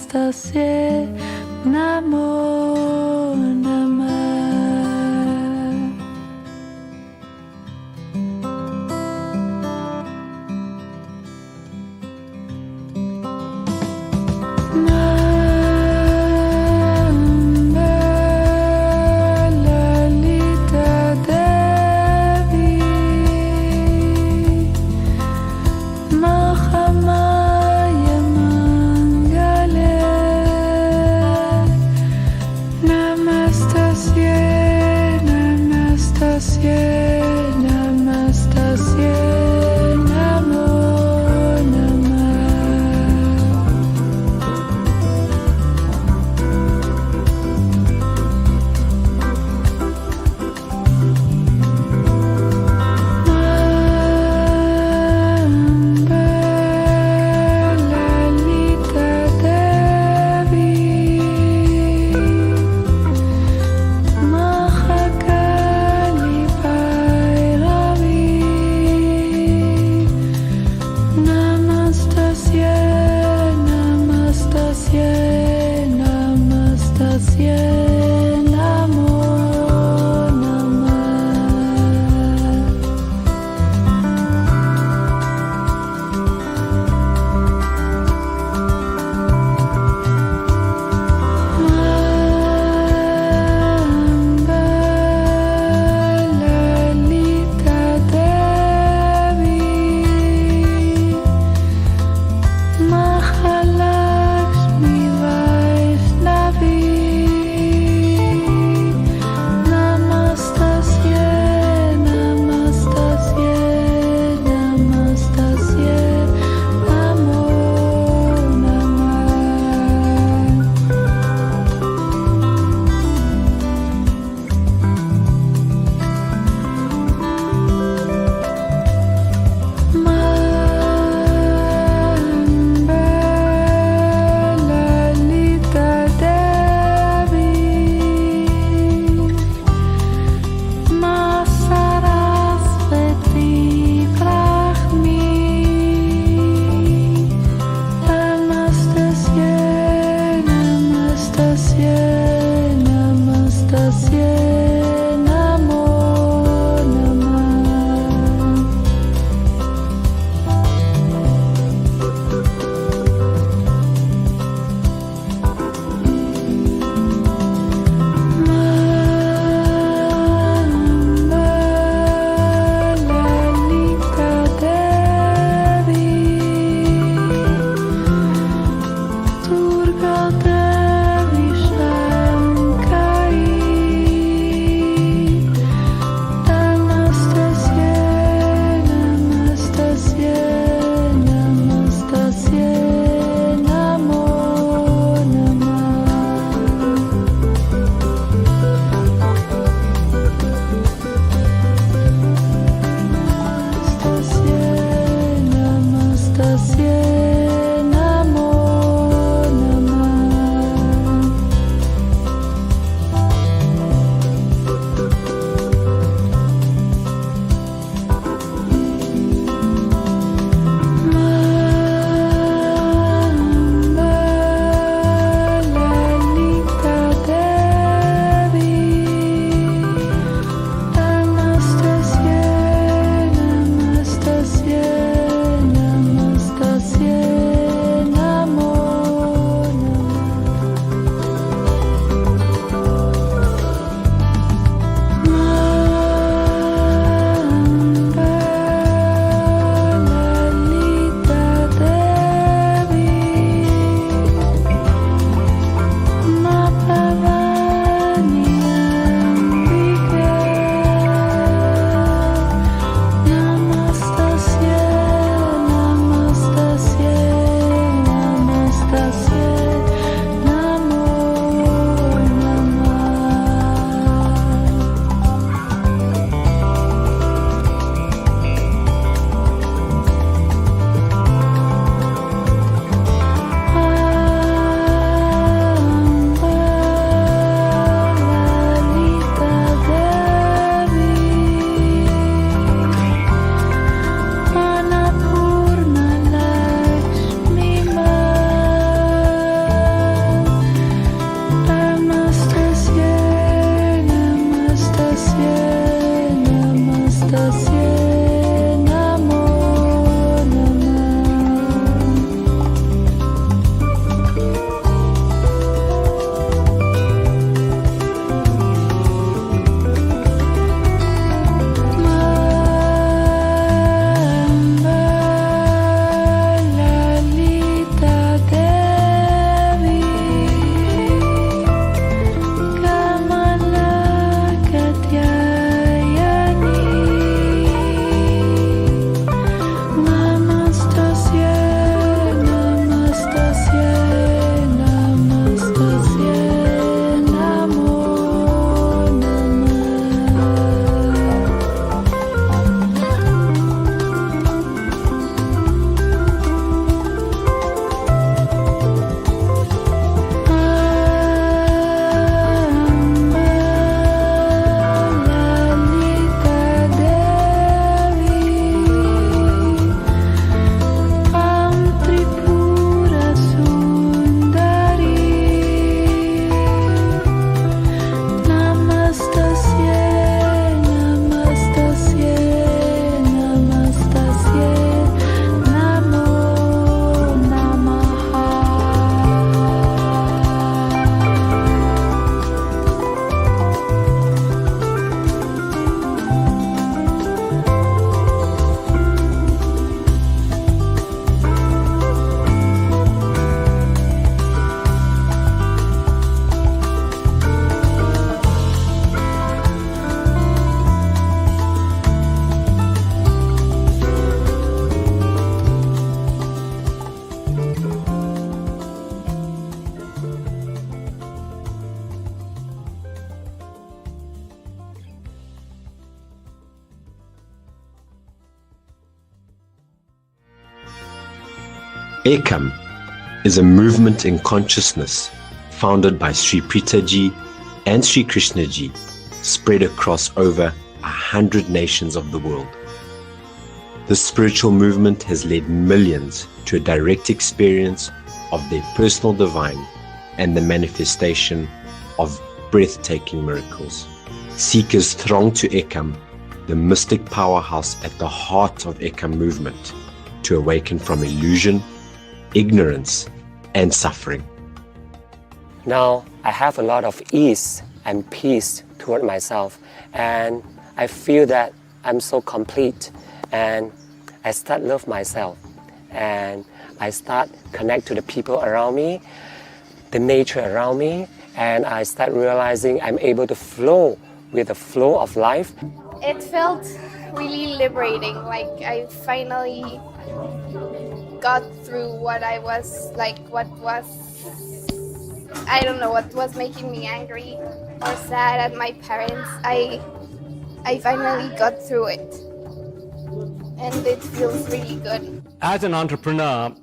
Namaste Namo Namah. Ekam is a movement in consciousness founded by Sri Preethaji and Sri Krishnaji, spread across over 100 nations of the world. This spiritual movement has led millions to a direct experience of their personal divine and the manifestation of breathtaking miracles. Seekers throng to Ekam, the mystic powerhouse at the heart of Ekam movement, to awaken from illusion, ignorance, and suffering. Now I have a lot of ease and peace toward myself, and I feel that I'm so complete, and I start love myself, and I start connect to the people around me, the nature around me, and I start realizing I'm able to flow with the flow of life. It felt really liberating, like I finally got through what I was like, what was making me angry or sad at my parents. I finally got through it, and it feels really good. As an entrepreneur,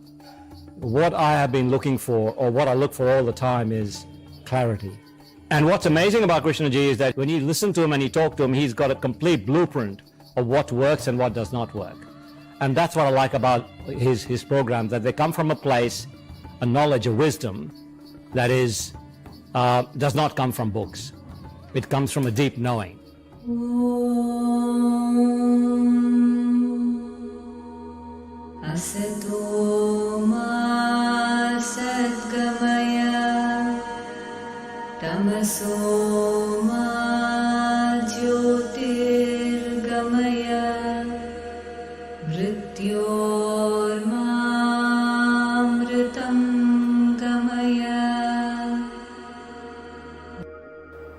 what I have been looking for, or what I look for all the time, is clarity. And what's amazing about Krishnaji is that when you listen to him and you talk to him, he's got a complete blueprint of what works and what does not work. And that's what I like about his programs, that they come from a place, a knowledge, a wisdom that is does not come from books. It comes from a deep knowing. Asato ma sadgamaya tamaso ma jyotirgamaya mrityor ma amritam gamaya.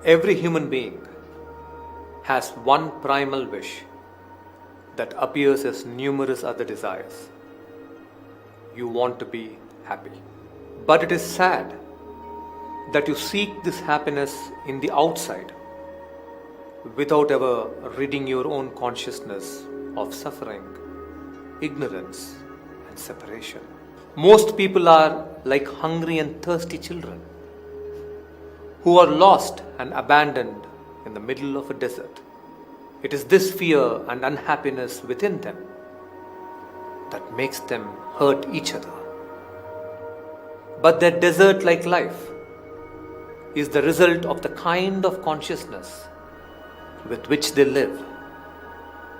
Every human being has one primal wish that appears as numerous other desires. You want to be happy. But it is sad that you seek this happiness in the outside without ever ridding your own consciousness of suffering, ignorance, and separation. Most people are like hungry and thirsty children who are lost and abandoned in the middle of a desert. It is this fear and unhappiness within them that makes them hurt each other. But their desert-like life is the result of the kind of consciousness with which they live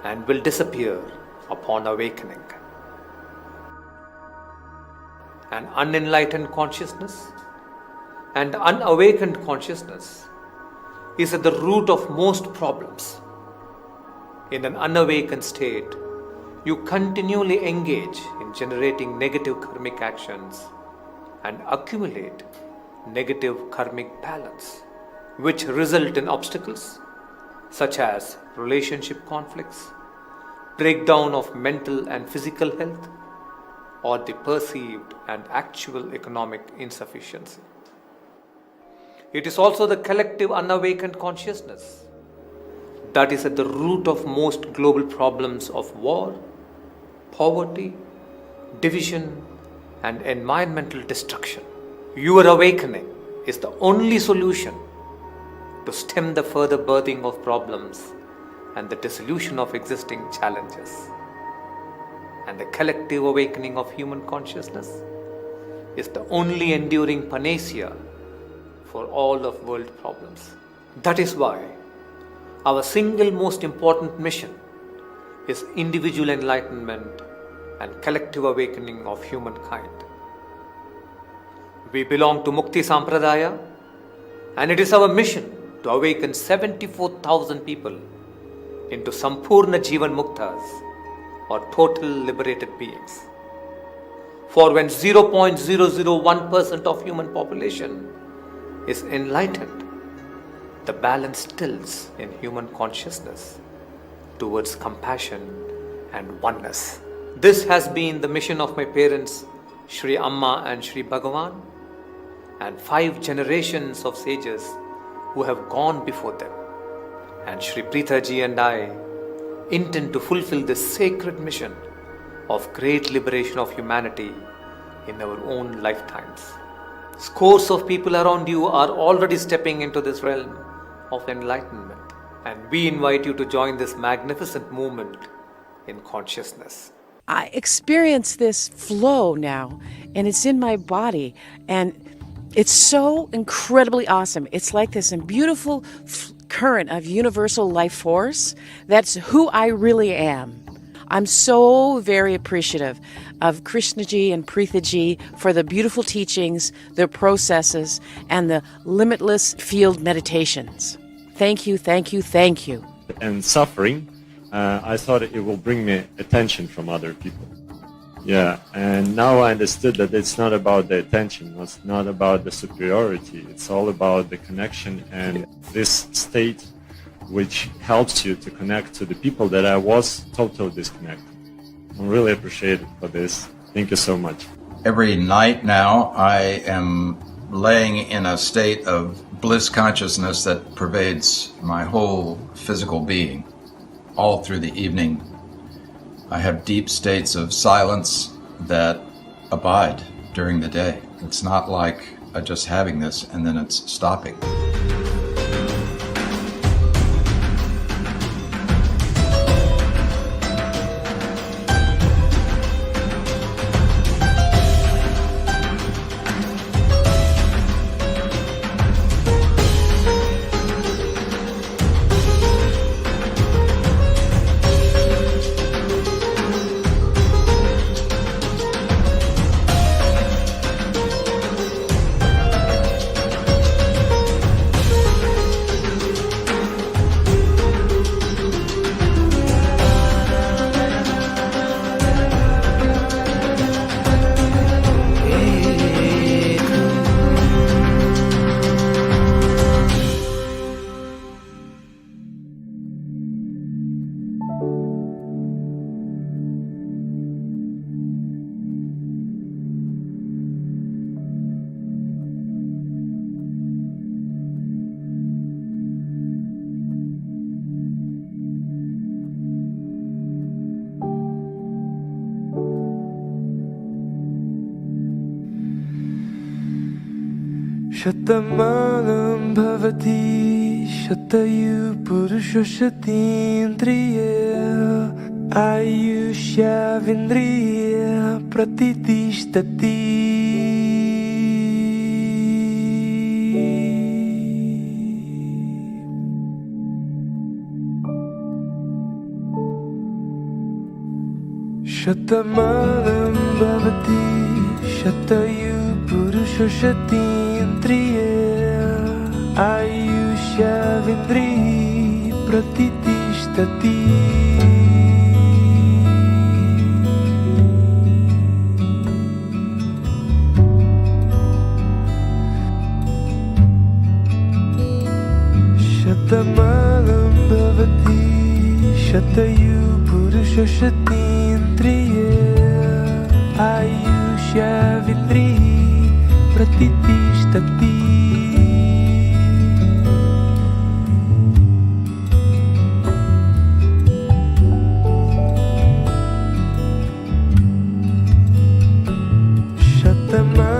and will disappear upon awakening. An unenlightened consciousness and unawakened consciousness is at the root of most problems. In an unawakened state, you continually engage in generating negative karmic actions and accumulate negative karmic balance, which result in obstacles such as relationship conflicts, breakdown of mental and physical health, or the perceived and actual economic insufficiency. It is also the collective unawakened consciousness that is at the root of most global problems of war, poverty, division, and environmental destruction. Your awakening is the only solution to stem the further birthing of problems and the dissolution of existing challenges. And the collective awakening of human consciousness is the only enduring panacea for all of world problems. That is why our single most important mission is individual enlightenment and collective awakening of humankind. We belong to Mukti Sampradaya, and it is our mission to awaken 74,000 people into Sampurna Jivan Muktas, or total liberated beings. For when 0.001% of human population is enlightened, the balance tilts in human consciousness towards compassion and oneness. This has been the mission of my parents, Shri Amma and Shri Bhagavan, and 5 generations of sages who have gone before them. And Shri Preethaji and I intend to fulfill this sacred mission of great liberation of humanity in our own lifetimes. Scores of people around you are already stepping into this realm of enlightenment, and we invite you to join this magnificent movement in consciousness. I experience this flow now, and it's in my body, and it's so incredibly awesome. It's like this beautiful current of universal life force. That's who I really am. I'm so very appreciative of Krishnaji and Preethaji for the beautiful teachings, their processes, and the Limitless Field meditations. Thank you, thank you, thank you. And suffering, I thought it will bring me attention from other people. Yeah, and now I understood that it's not about the attention, it's not about the superiority, it's all about the connection and this state which helps you to connect to the people that I was totally disconnected. I'm really appreciated for this. Thank you so much. Every night now I am laying in a state of bliss consciousness that pervades my whole physical being. All through the evening I have deep states of silence that abide during the day. It's not like just having this and then it's stopping. शतमानं भवति शतयु पुरुषो शतीन्द्रिय आयुष्याविन्द्रिय प्रतितिष्ठति शतमानं भवति शतयु पुरुषो शतीन्द्रिय आयुष्याविन्द्रिय प्रतितिष्ठति शतमानं भवति शतयु पुरुषो शतीन्द्रिय आयुष्याविन्द्रिय प्रतितिष्ठति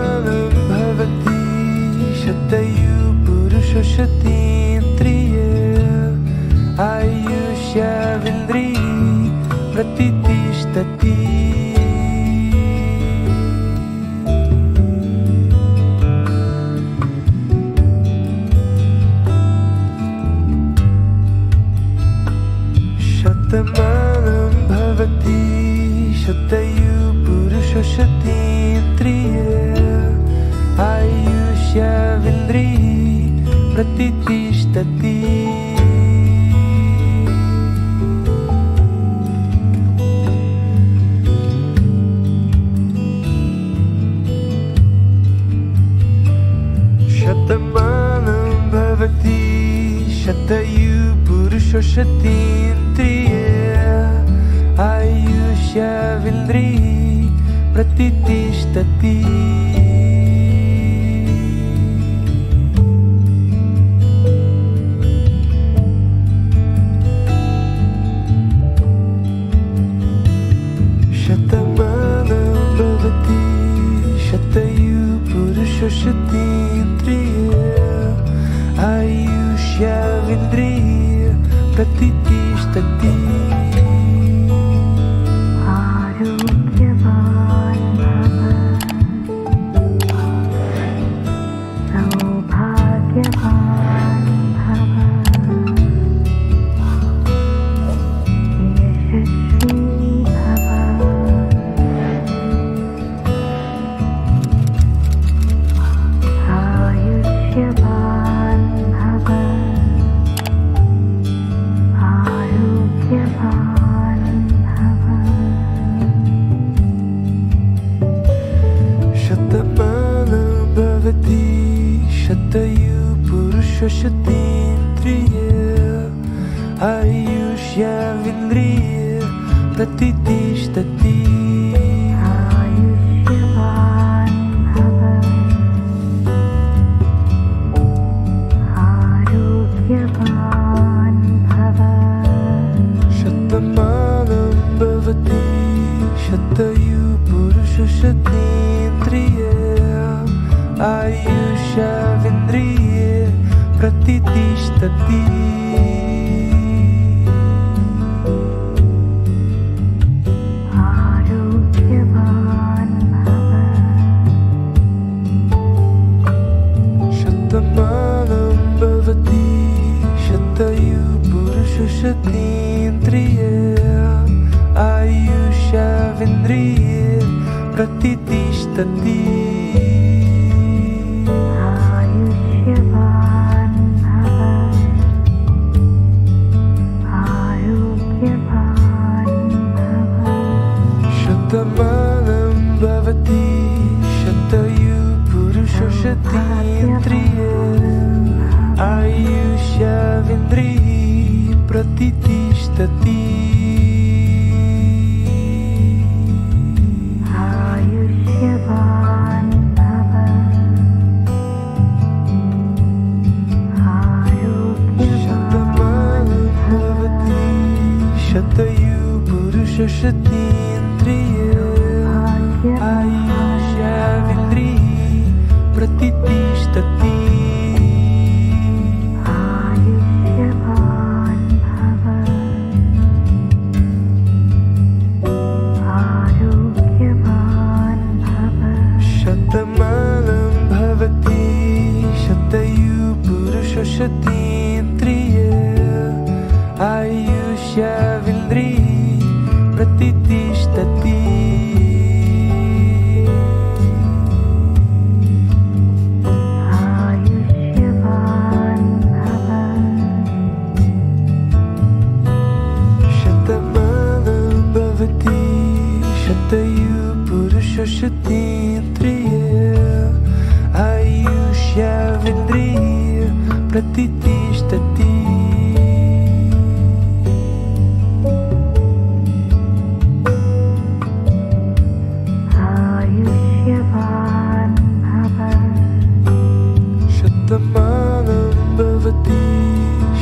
शतमानं भवति शतयु पुरुषो शतीन्द्रिय आयुष्याविन्द्रिय प्रतितिष्ठति शतमानं भवति शतयु पुरुषो शतीन्द्रिय आयुष्याविन्द्रिय प्रतितिष्ठति शतमानं भवति शतयु पुरुषो शतीन्द्रिय आयुष्याविन्द्रिय प्रतितिष्ठति शतमानं भवति प्रतिष्ठति आरोग्यवान् भव सौभाग्यवान् भव यशस्वी भव आयुष्यवान् भव आरोग्यवान् भव शतमानं भवति शतयु पुरुषशतेन्द्रिय आयुष्येन्द्रिय प्रतिष्ठति आयुष्यवान् भव आरोग्यवान् भव शतमानं भवति शतयु पुरुषशतेन्द्रिय आयुष्येन्द्रिय प्रतिष्ठति आरोग्यवान् भव शतमानं भवति शतयु पुरुषशतेन्द्रिय आयुष्येन्द्रिय प्रतिष्ठति आयुष्यवान् भव आरोग्यवान् भव शतमानं भवति शतयु पुरुषशतेन्द्रिय आयुष्येन्द्रिय प्रतिष्ठति आयुष्यवान् भव शतमानं भवति शतयु पुरुषशतेन्द्रिय आयुष्येन्द्रिय प्रतिष्ठति आयुष्यवान् भव आरोग्यवान् भव शतमानं भवति शतयु पुरुषशतेन्द्रिय आयुष्येन्द्रिय प्रतिष्ठति आयुष्यवान् भव शतमानं भवति शतयु पुरुषशतेन्द्रिय आयुष्येन्द्रिय प्रतिष्ठति आयुष्यवान् भव शतमानं भवति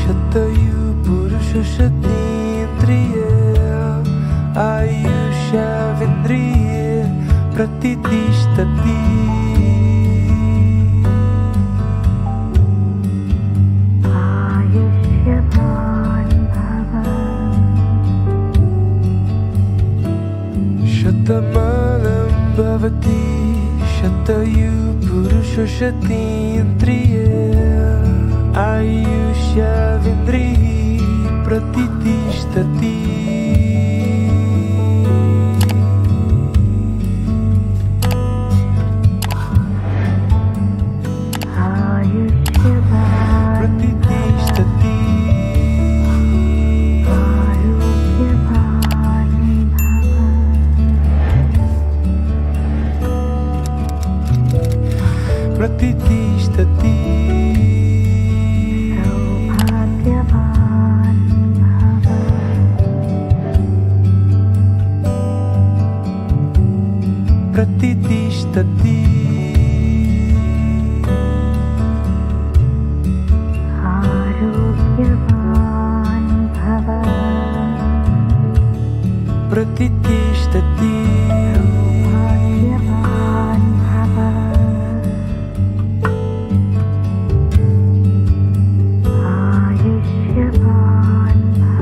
शतयु पुरुषशतेन्द्रिय आयुष्येन्द्रिय प्रतिष्ठति आयुष्यवान् भव शतमानं भवति शतयु पुरुषशतेन्द्रिय आयुष्येन्द्रिय प्रतिष्ठति आयुष्यवान् प्रतिष्ठति आरोग्यवान् भव प्रतिष्ठति सौभाग्यवान् भव प्रतिष्ठति आरोग्यवान् भव प्रतिष्ठति सौभाग्यवान् भव आयुष्यवान् भव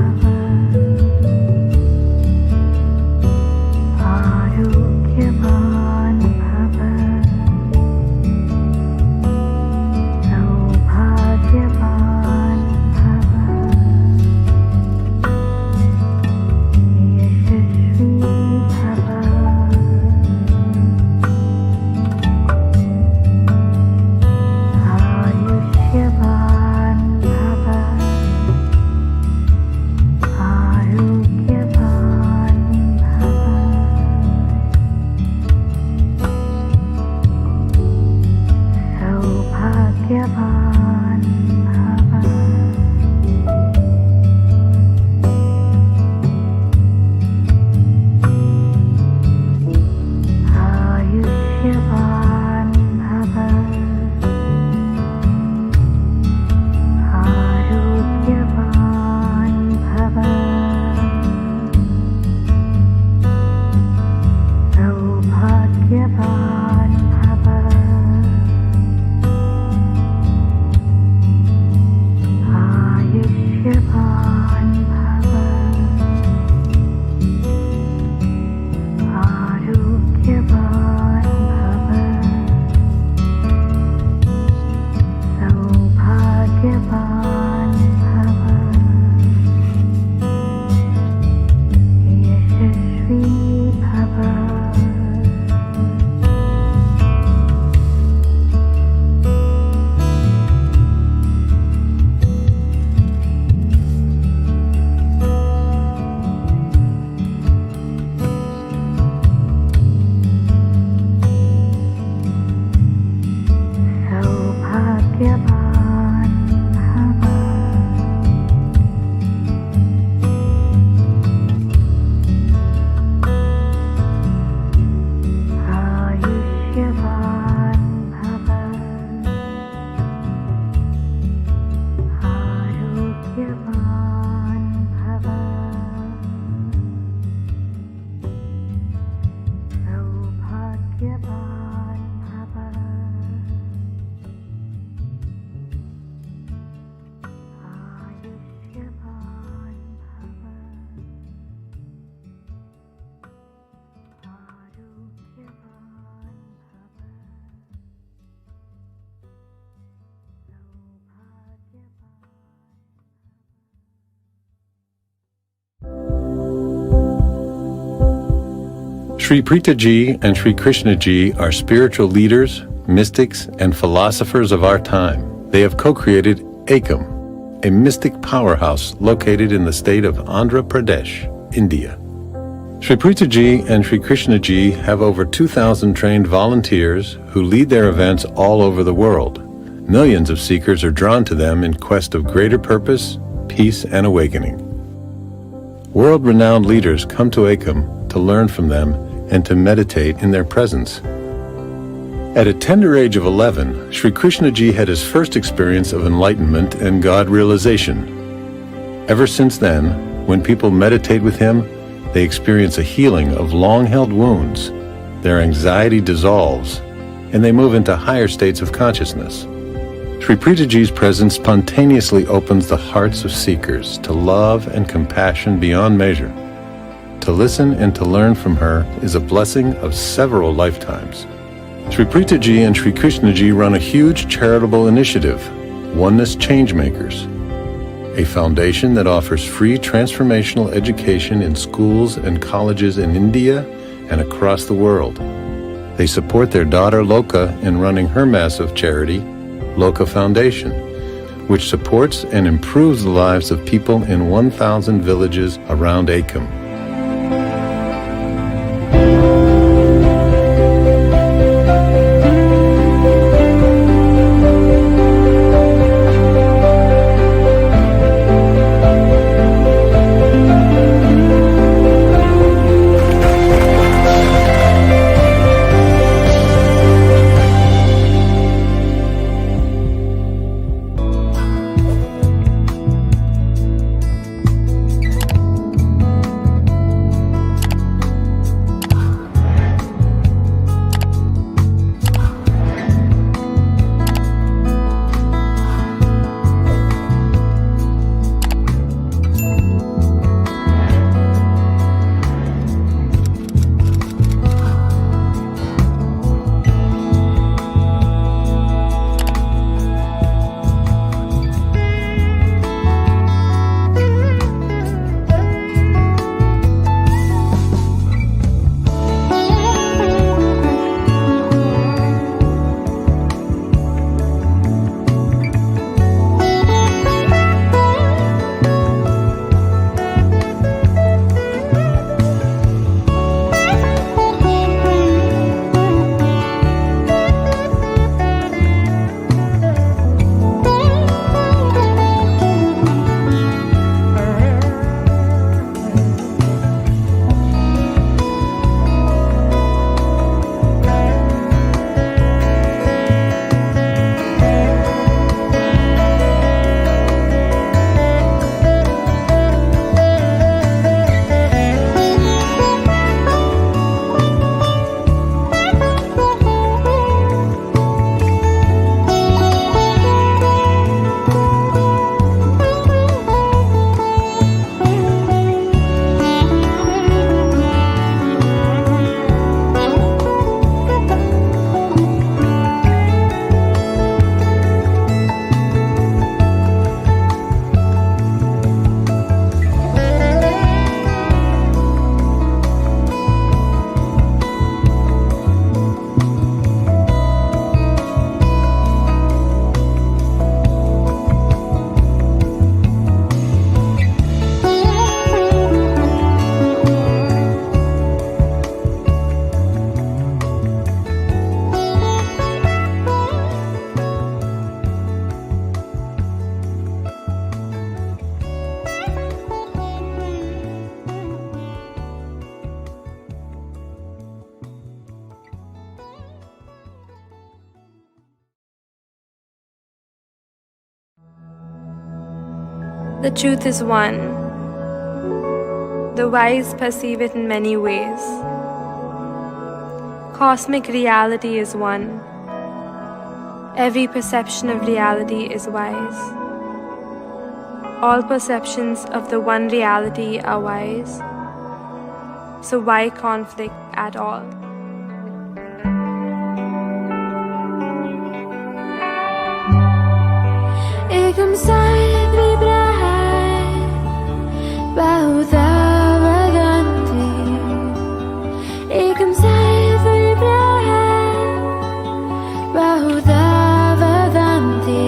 Sri Preethaji and Sri Krishnaji are spiritual leaders, mystics, and philosophers of our time. They have co-created Ekam, a mystic powerhouse located in the state of Andhra Pradesh, India. Sri Preethaji and Sri Krishnaji have over 2,000 trained volunteers who lead their events all over the world. Millions of seekers are drawn to them in quest of greater purpose, peace, and awakening. World-renowned leaders come to Ekam to learn from them and to meditate in their presence. At a tender age of 11, Sri Krishnaji had his first experience of enlightenment and God realization. Ever since then, when people meditate with him, they experience a healing of long-held wounds, their anxiety dissolves, and they move into higher states of consciousness. Sri Preethaji's presence spontaneously opens the hearts of seekers to love and compassion beyond measure. To listen and to learn from her is a blessing of several lifetimes. Sri Preethaji and Sri Krishnaji run a huge charitable initiative, Oneness Changemakers, a foundation that offers free transformational education in schools and colleges in India and across the world. They support their daughter Loka in running her massive charity, Loka Foundation, which supports and improves the lives of people in 1,000 villages around Ekam. The truth is one. The wise perceive it in many ways. Cosmic reality is one. Every perception of reality is wise. All perceptions of the one reality are wise. So why conflict at all? एकम साथ विब्रहाय बहुधा वदन्ति एकम साथ विब्रहाय बहुधा वदन्ति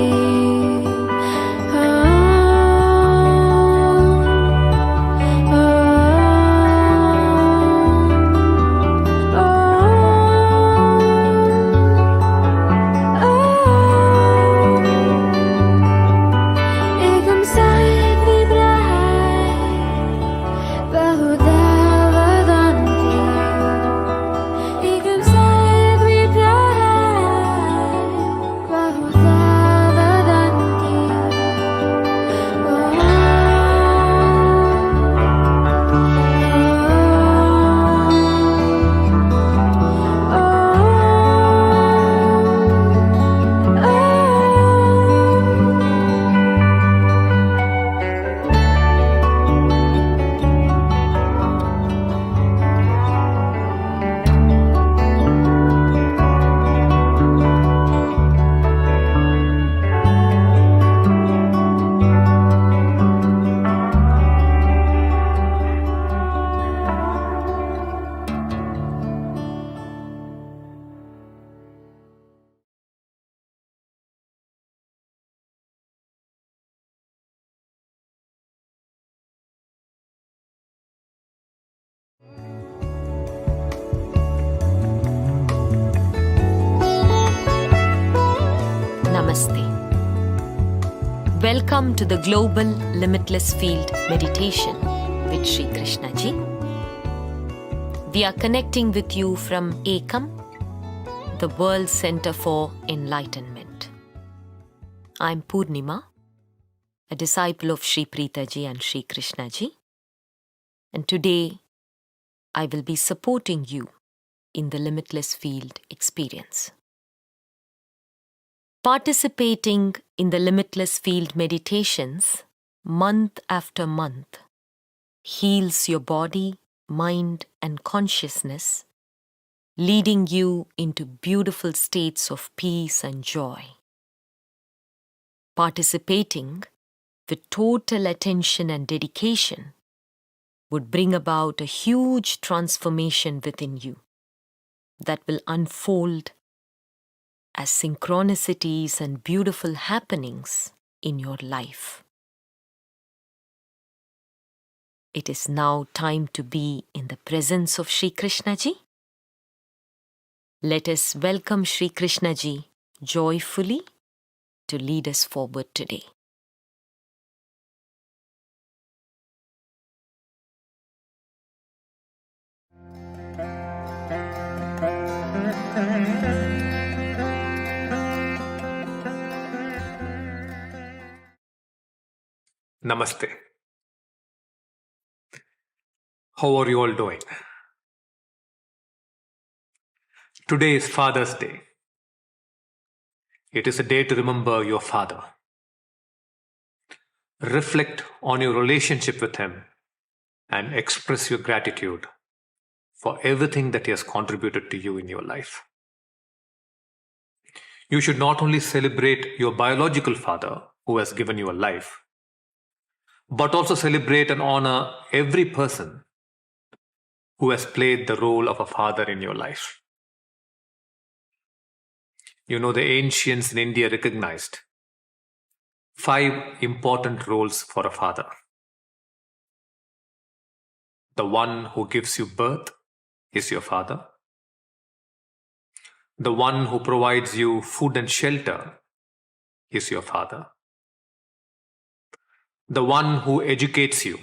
Welcome to the Global Limitless Field Meditation with Sri Krishnaji. We are connecting with you from Ekam, the World Center for Enlightenment. I'm Purnima, a disciple of Sri Preethaji and Sri Krishnaji, and today I will be supporting you in the Limitless Field experience. Participating in the Limitless Field meditations month after month heals your body, mind, and consciousness, leading you into beautiful states of peace and joy. Participating with total attention and dedication would bring about a huge transformation within you that will unfold as synchronicities and beautiful happenings in your life. It is now time to be in the presence of Sri Krishnaji. Let us welcome Sri Krishnaji joyfully to lead us forward today. Namaste. How are you all doing? Today is Father's Day. It is a day to remember your father. Reflect on your relationship with him and express your gratitude for everything that he has contributed to you in your life. You should not only celebrate your biological father who has given you a life, but also celebrate and honor every person who has played the role of a father in your life. You know, the ancients in India recognized 5 important roles for a father. The one who gives you birth is your father. The one who provides you food and shelter is your father. The one who educates you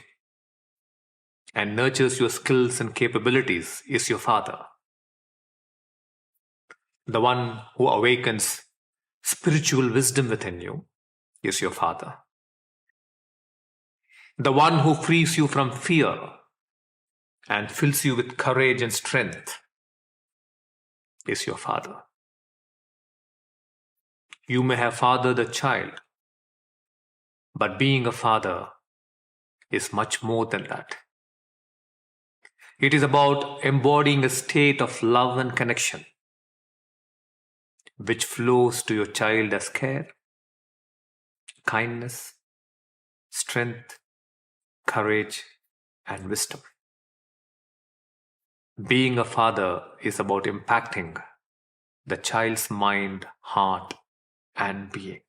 and nurtures your skills and capabilities is your father. The one who awakens spiritual wisdom within you is your father. The one who frees you from fear and fills you with courage and strength is your father. You may have fathered a child, but being a father is much more than that. It is about embodying a state of love and connection, which flows to your child as care, kindness, strength, courage, and wisdom. Being a father is about impacting the child's mind, heart, and being.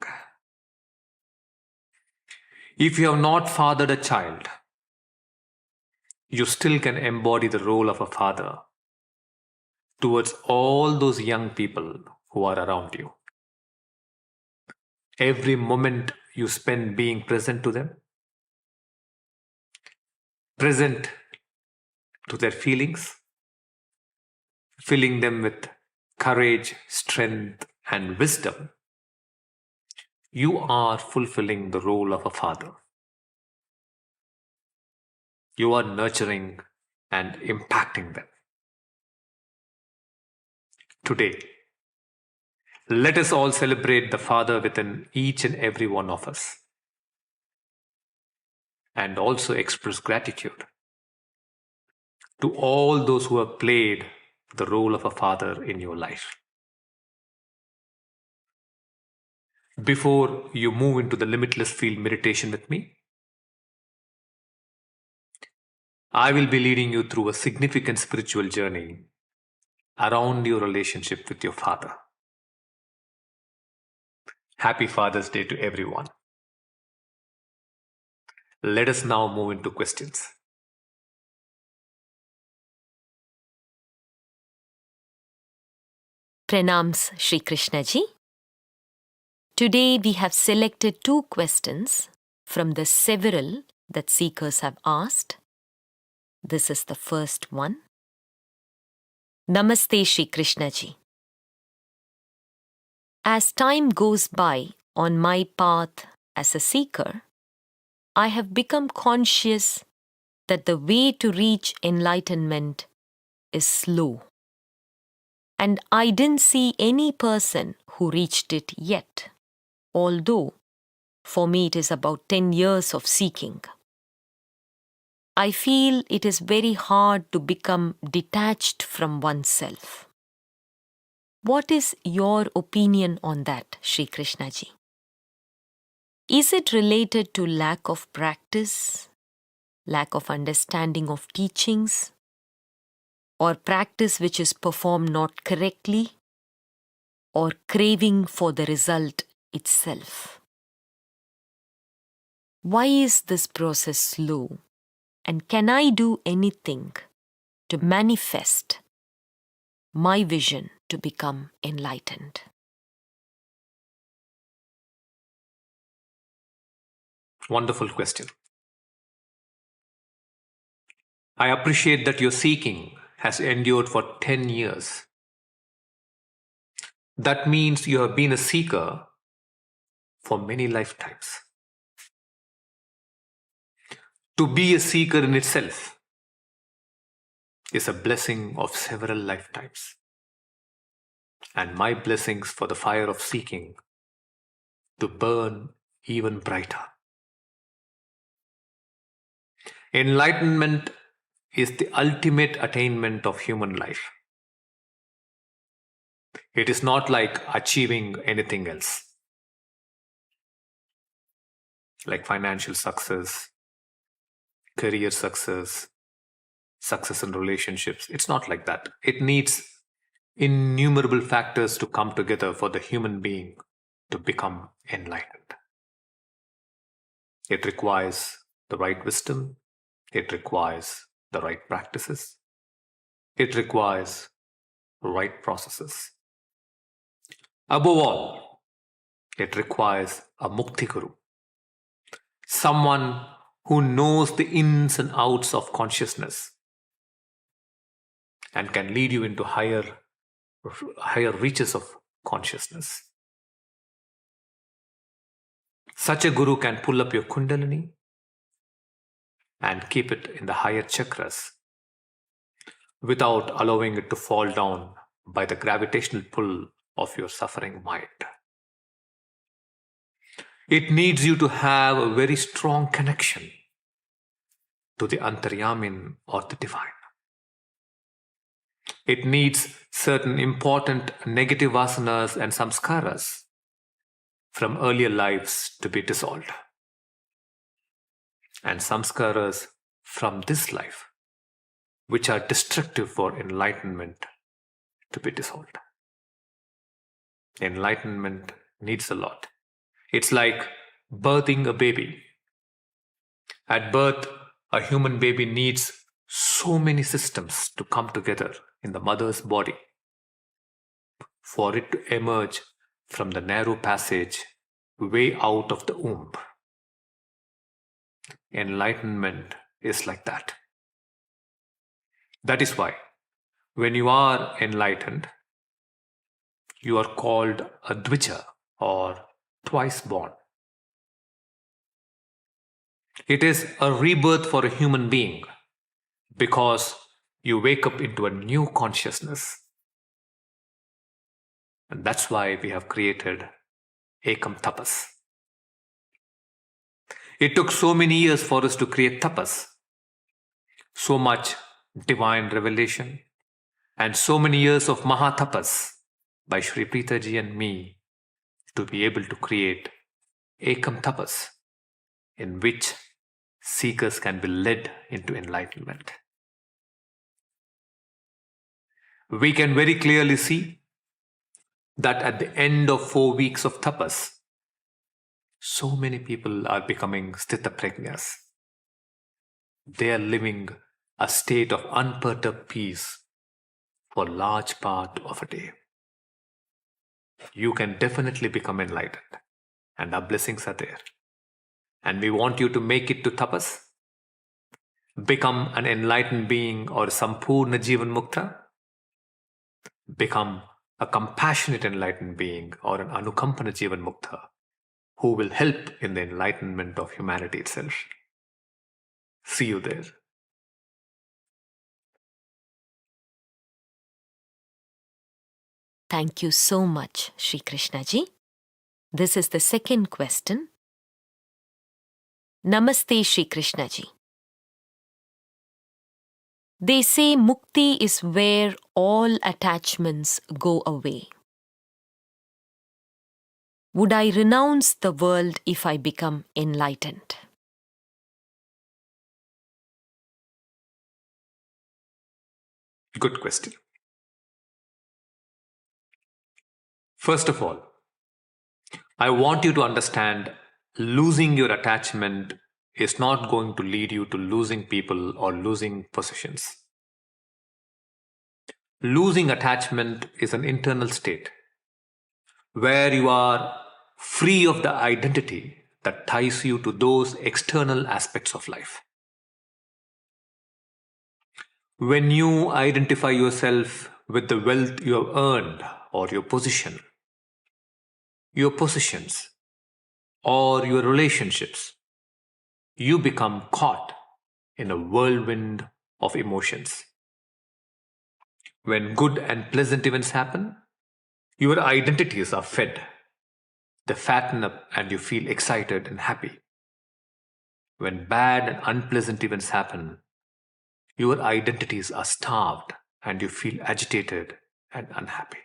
If you have not fathered a child, you still can embody the role of a father towards all those young people who are around you. Every moment you spend being present to them, present to their feelings, filling them with courage, strength, and wisdom, you are fulfilling the role of a father. You are nurturing and impacting them. Today, let us all celebrate the Father within each and every one of us, and also express gratitude to all those who have played the role of a father in your life. Before you move into the Limitless Field meditation with me, I will be leading you through a significant spiritual journey around your relationship with your father. Happy Father's Day to everyone. Let us now move into questions. Pranams, Shri Krishnaji. Today we have selected 2 questions from the several that seekers have asked. This is the first one. Namaste, Shri Krishnaji. As time goes by on my path as a seeker, I have become conscious that the way to reach enlightenment is slow. And I didn't see any person who reached it yet, although for me it is about 10 years of seeking. I feel it is very hard to become detached from oneself. What is your opinion on that, Shri Krishnaji? Is it related to lack of practice, lack of understanding of teachings, or practice which is performed not correctly, or craving for the result itself? Why is this process slow, and can I do anything to manifest my vision to become enlightened? Wonderful question. I appreciate that your seeking has endured for 10 years. That means you have been a seeker for many lifetimes. To be a seeker in itself is a blessing of several lifetimes. And my blessings for the fire of seeking to burn even brighter. Enlightenment is the ultimate attainment of human life. It is not like achieving anything else, like financial success, career success, success in relationships. It's not like that. It needs innumerable factors to come together for the human being to become enlightened. It requires the right wisdom. It requires the right practices. It requires the right processes. Above all, it requires a Mukti Guru, someone who knows the ins and outs of consciousness and can lead you into higher reaches of consciousness. Such a guru can pull up your kundalini and keep it in the higher chakras without allowing it to fall down by the gravitational pull of your suffering mind. It needs you to have a very strong connection to the Antaryamin or the divine. It needs certain important negative vasanas and samskaras from earlier lives to be dissolved, and samskaras from this life, which are destructive for enlightenment, to be dissolved. Enlightenment needs a lot. It's like birthing a baby. At birth, a human baby needs so many systems to come together in the mother's body for it to emerge from the narrow passage way out of the womb. Enlightenment is like that. That is why when you are enlightened, you are called a Dvija or twice born. It is a rebirth for a human being because you wake up into a new consciousness. And that's why we have created Ekam Tapas. It took so many years for us to create tapas, so much divine revelation, and so many years of Mahatapas by Sri Preethaji and me to be able to create Ekam Tapas, in which seekers can be led into enlightenment. We can very clearly see that at the end of 4 weeks of tapas, so many people are becoming sthita prajnas. They are living a state of unperturbed peace for a large part of a day. You can definitely become enlightened, and our blessings are there. And we want you to make it to tapas, become an enlightened being or Sampurna Jivan Mukta, become a compassionate enlightened being or an Anukampana Jivan Mukta, who will help in the enlightenment of humanity itself. See you there. Thank you so much, Sri Krishnaji. This is the second question. Namaste, Sri Krishnaji. They say mukti is where all attachments go away. Would I renounce the world if I become enlightened? Good question. First of all, I want you to understand losing your attachment is not going to lead you to losing people or losing possessions. Losing attachment is an internal state where you are free of the identity that ties you to those external aspects of life. When you identify yourself with the wealth you have earned or your position, your possessions, or your relationships, you become caught in a whirlwind of emotions. When good and pleasant events happen, your identities are fed. They fatten up and you feel excited and happy. When bad and unpleasant events happen, your identities are starved and you feel agitated and unhappy.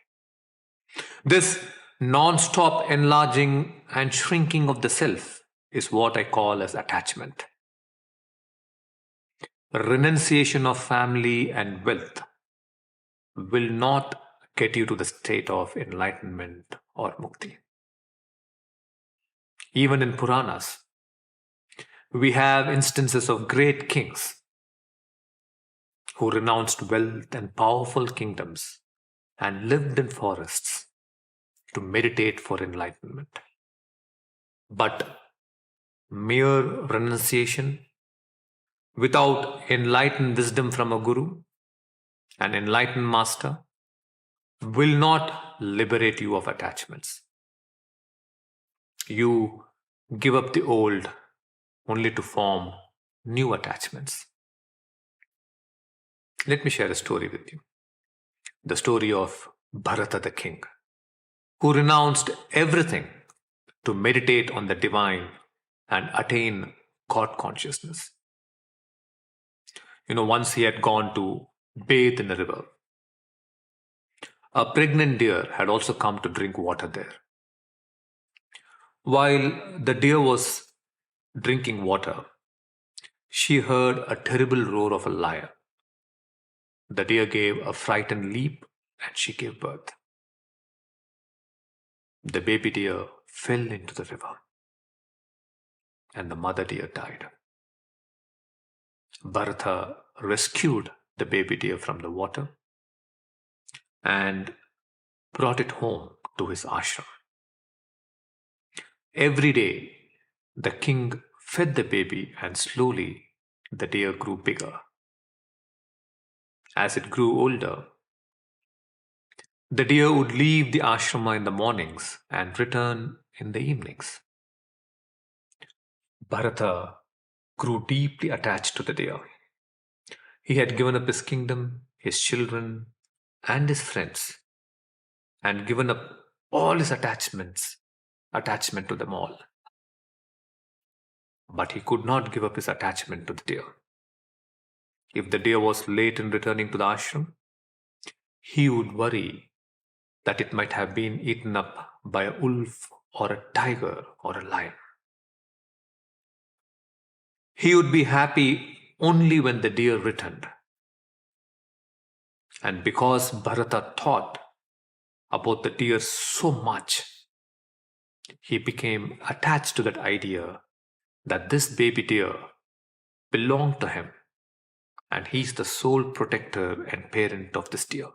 This non-stop enlarging and shrinking of the self is what I call as attachment. Renunciation of family and wealth will not get you to the state of enlightenment or mukti. Even in Puranas, we have instances of great kings who renounced wealth and powerful kingdoms and lived in forests to meditate for enlightenment. But mere renunciation without enlightened wisdom from a guru, an enlightened master, will not liberate you of attachments. You give up the old only to form new attachments. Let me share a story with you. the story of Bharata the king, who renounced everything to meditate on the divine and attain God consciousness. Once he had gone to bathe in the river. A pregnant deer had also come to drink water there. While the deer was drinking water, she heard a terrible roar of a lion. The deer gave a frightened leap and she gave birth. The baby deer fell into the river and the mother deer died. Bharata rescued the baby deer from the water and brought it home to his ashram. Every day, the king fed the baby and slowly the deer grew bigger. As it grew older, the deer would leave the ashrama in the mornings and return in the evenings. Bharata grew deeply attached to the deer. He had given up his kingdom, his children, and his friends, and given up all his attachment to them all. But he could not give up his attachment to the deer. If the deer was late in returning to the ashram, he would worry that it might have been eaten up by a wolf or a tiger or a lion. He would be happy only when the deer returned. And because Bharata thought about the deer so much, he became attached to that idea that this baby deer belonged to him and he's the sole protector and parent of this deer.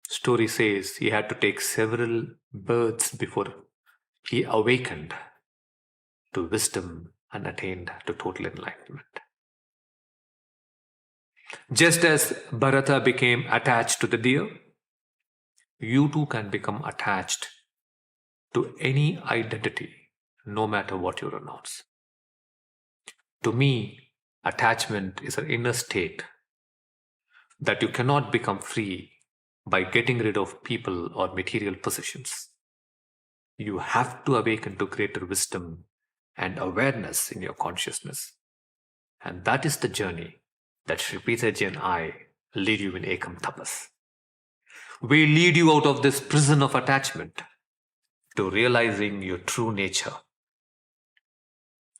Story says he had to take several births before he awakened to wisdom and attained to total enlightenment. Just as Bharata became attached to the deer, you too can become attached to any identity, no matter what you renounce. To me, attachment is an inner state that you cannot become free by getting rid of people or material possessions. You have to awaken to greater wisdom and awareness in your consciousness. And that is the journey that Sri Preethaji and I lead you in Ekam Tapas. We lead you out of this prison of attachment to realizing your true nature.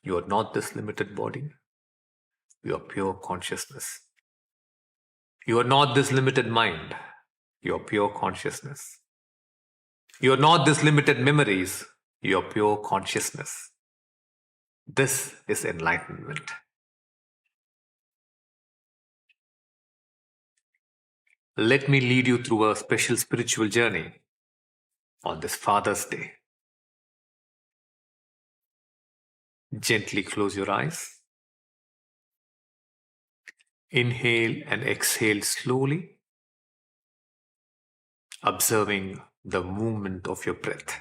You are not this limited body. You are pure consciousness. You are not this limited mind. You are pure consciousness. You are not this limited memories. You are pure consciousness. This is enlightenment. Let me lead you through a special spiritual journey on this Father's Day. Gently close your eyes. Inhale and exhale slowly, observing the movement of your breath.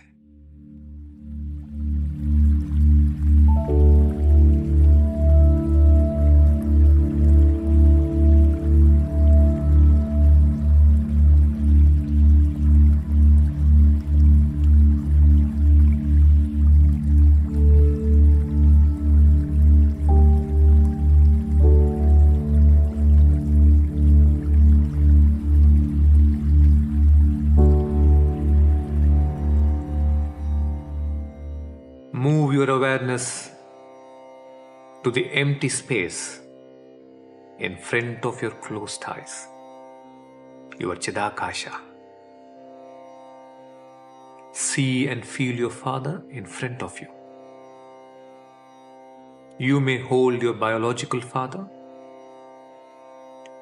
Move your awareness to the empty space in front of your closed eyes, your Chidakasha. See and feel your Father in front of you. You may hold your biological father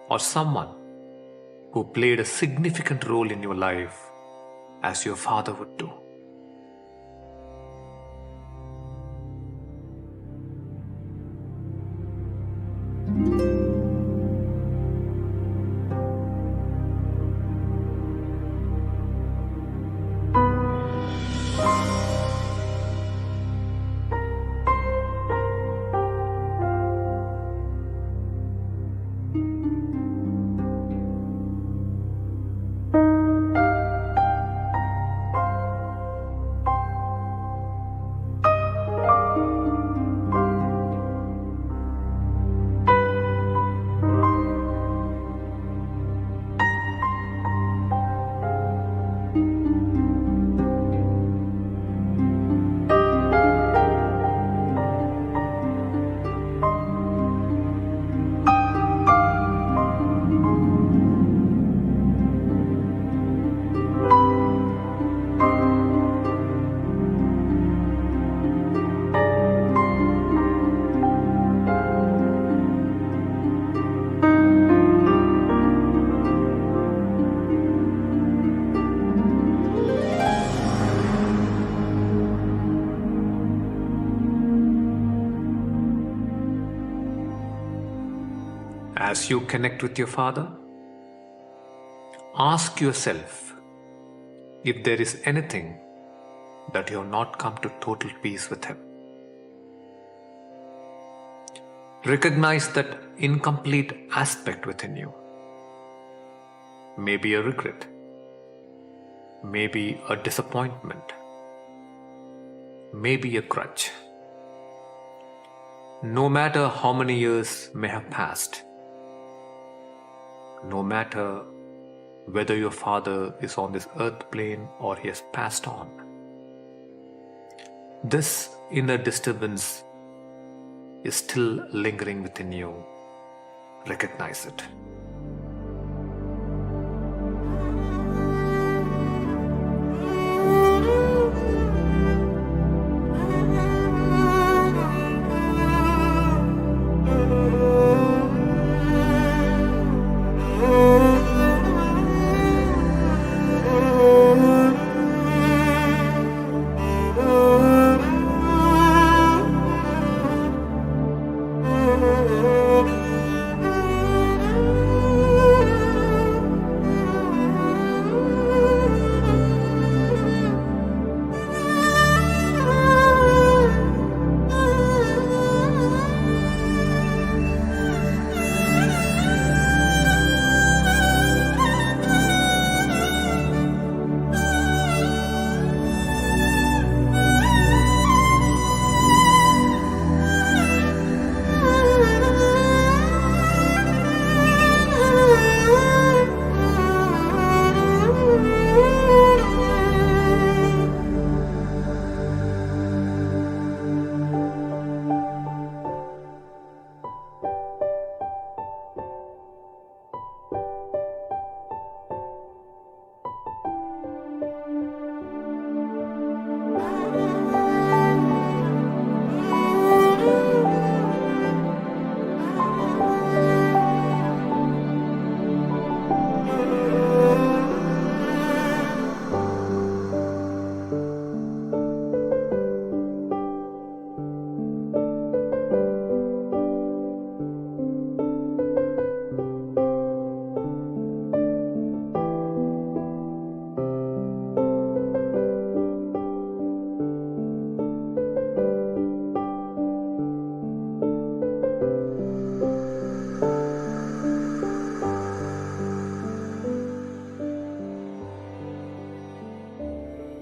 or someone who played a significant role in your life as your father would do. As you connect with your Father, ask yourself if there is anything that you have not come to total peace with Him. Recognize that incomplete aspect within you. Maybe a regret, maybe a disappointment, maybe a grudge. No matter how many years may have passed, no matter whether your Father is on this earth plane or he has passed on, this inner disturbance is still lingering within you. Recognize it.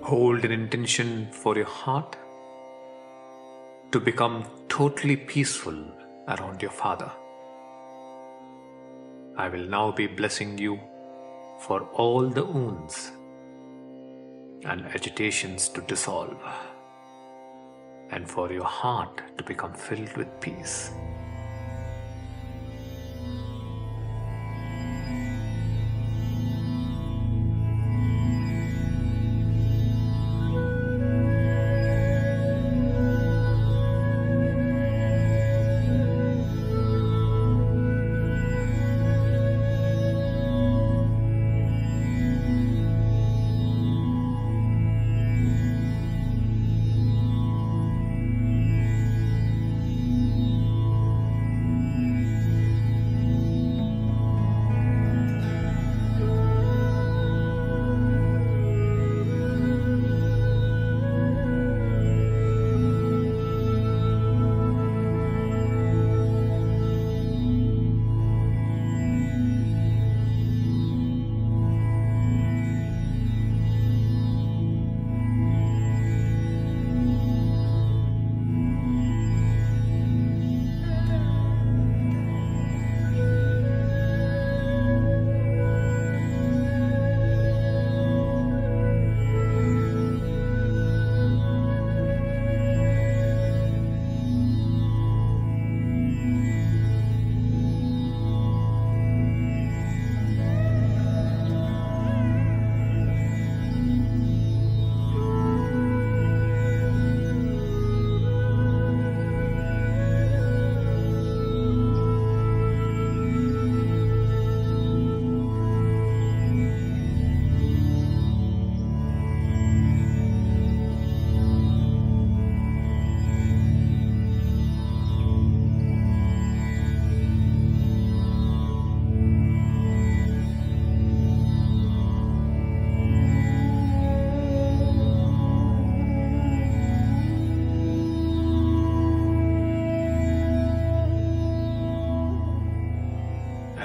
Hold an intention for your heart to become totally peaceful around your Father. I will now be blessing you for all the wounds and agitations to dissolve, and for your heart to become filled with peace.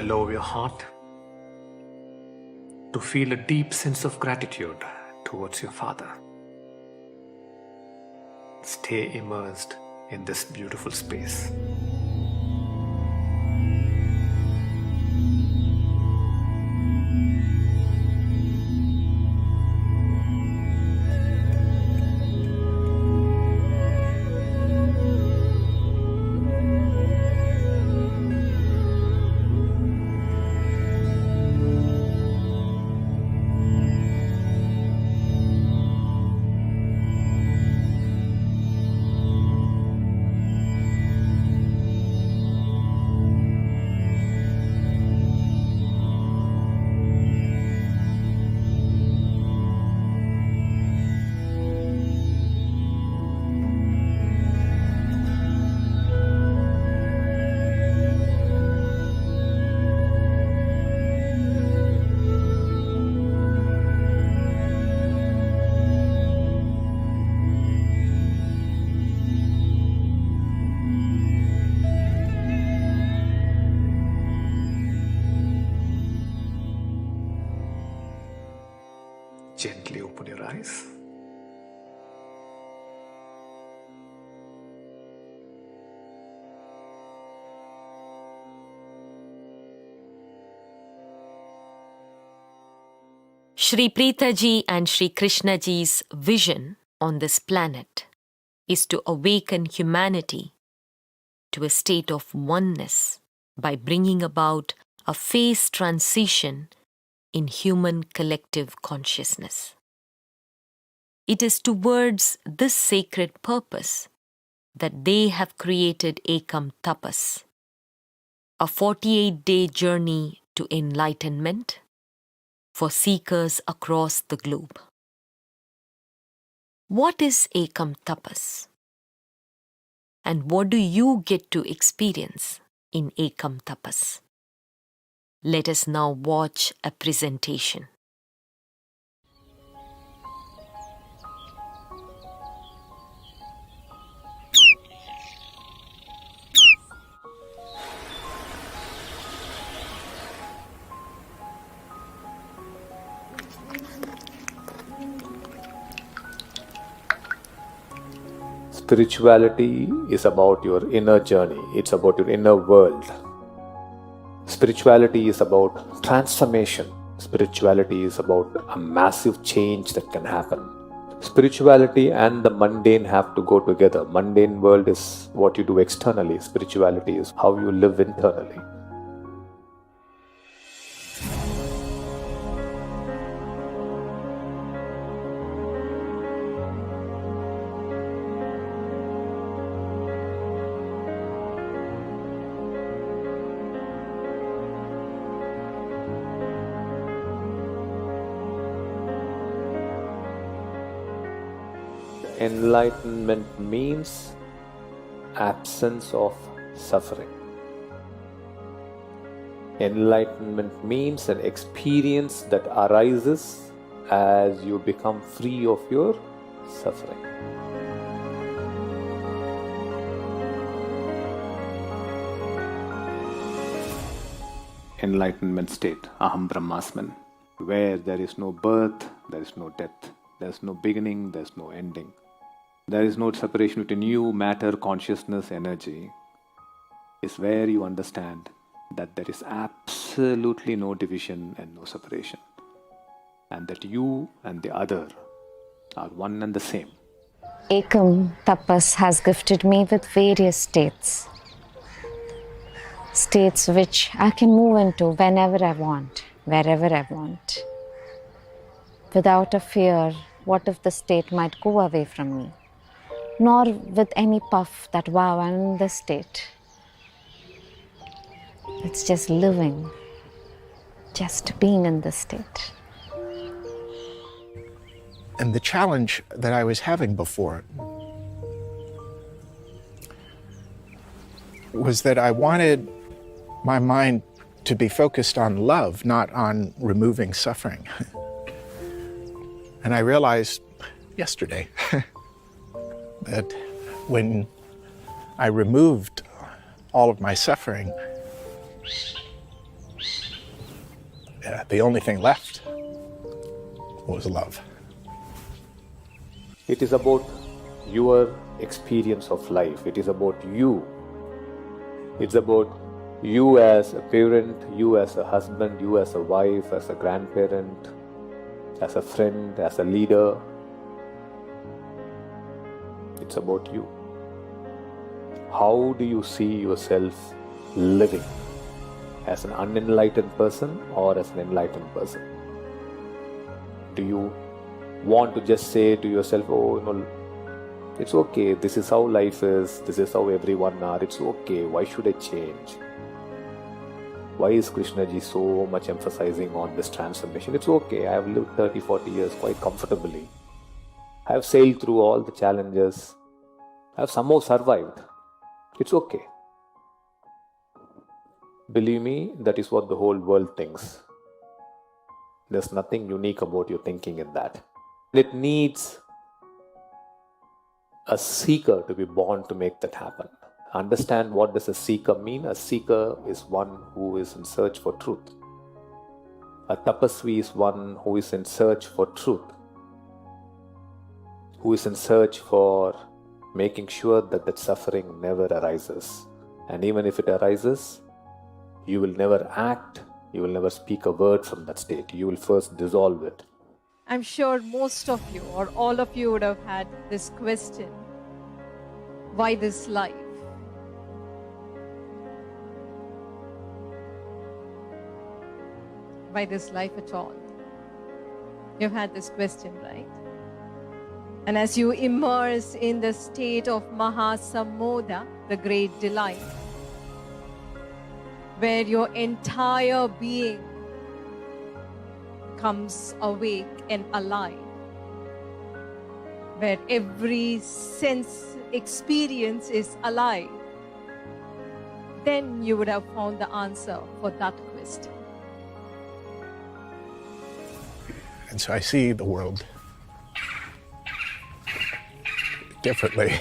Allow your heart to feel a deep sense of gratitude towards your Father. Stay immersed in this beautiful space. Gently open your eyes. Shri Preethaji and Shri Krishnaji's vision on this planet is to awaken humanity to a state of oneness by bringing about a phase transition in human collective consciousness. It is towards this sacred purpose that they have created Ekam Tapas, a 48-day journey to enlightenment for seekers across the globe. What is Ekam Tapas? And what do you get to experience in Ekam Tapas? Let us now watch a presentation. Spirituality is about your inner journey. It's about your inner world. Spirituality is about transformation. Spirituality is about a massive change that can happen. Spirituality and the mundane have to go together. Mundane world is what you do externally. Spirituality is how you live internally. Enlightenment means absence of suffering. Enlightenment means an experience that arises as you become free of your suffering. Enlightenment state, Aham Brahmasman, where there is no birth, there is no death, there is no beginning, there is no ending. There is no separation between you, matter, consciousness, energy. Is where you understand that there is absolutely no division and no separation. And that you and the other are one and the same. Ekam Tapas has gifted me with various states. States which I can move into whenever I want, wherever I want. Without a fear, what if the state might go away from me? Nor with any puff that, wow, I'm in this state. It's just living, just being in this state. And the challenge that I was having before was that I wanted my mind to be focused on love, not on removing suffering. And I realized yesterday that when I removed all of my suffering, the only thing left was love. It is about your experience of life. It is about you. It's about you as a parent, you as a husband, you as a wife, as a grandparent, as a friend, as a leader. It's about you. How do you see yourself living? As an unenlightened person or as an enlightened person? Do you want to just say to yourself, oh, it's okay, this is how life is, this is how everyone are, it's okay, why should I change? Why is Krishnaji so much emphasizing on this transformation? It's okay, I have lived 30, 40 years quite comfortably. I have sailed through all the challenges. I have somehow survived. It's okay. Believe me, that is what the whole world thinks. There's nothing unique about your thinking in that. It needs a seeker to be born to make that happen. Understand what does a seeker mean? A seeker is one who is in search for truth. A tapasvi is one who is in search for truth. Who is in search for making sure that that suffering never arises. And even if it arises, you will never act, you will never speak a word from that state. You will first dissolve it. I'm sure most of you or all of you would have had this question. Why this life? Why this life at all? You've had this question, right? And as you immerse in the state of Mahasamoda, the great delight, where your entire being comes awake and alive, where every sense experience is alive, then you would have found the answer for that question. And so I see the world differently.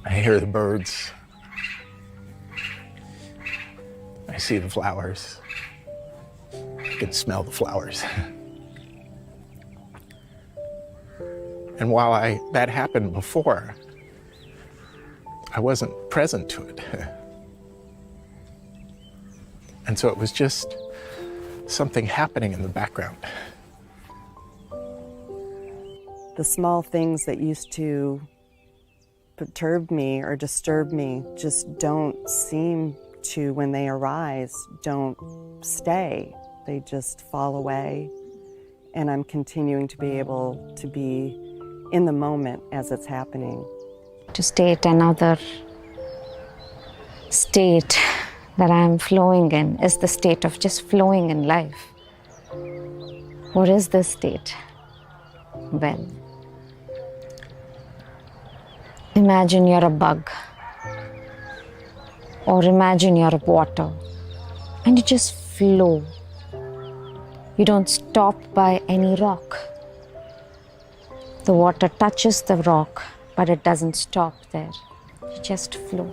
I hear the birds. I see the flowers. I can smell the flowers. And while that happened before, I wasn't present to it. And so it was just something happening in the background. The small things that used to perturb me or disturb me just don't seem to, when they arise, don't stay. They just fall away. And I'm continuing to be able to be in the moment as it's happening. To state another state that I'm flowing in is the state of just flowing in life. What is this state? Well, imagine you're a bug, or imagine you're water, and you just flow. You don't stop by any rock. The water touches the rock, but it doesn't stop there. You just flow.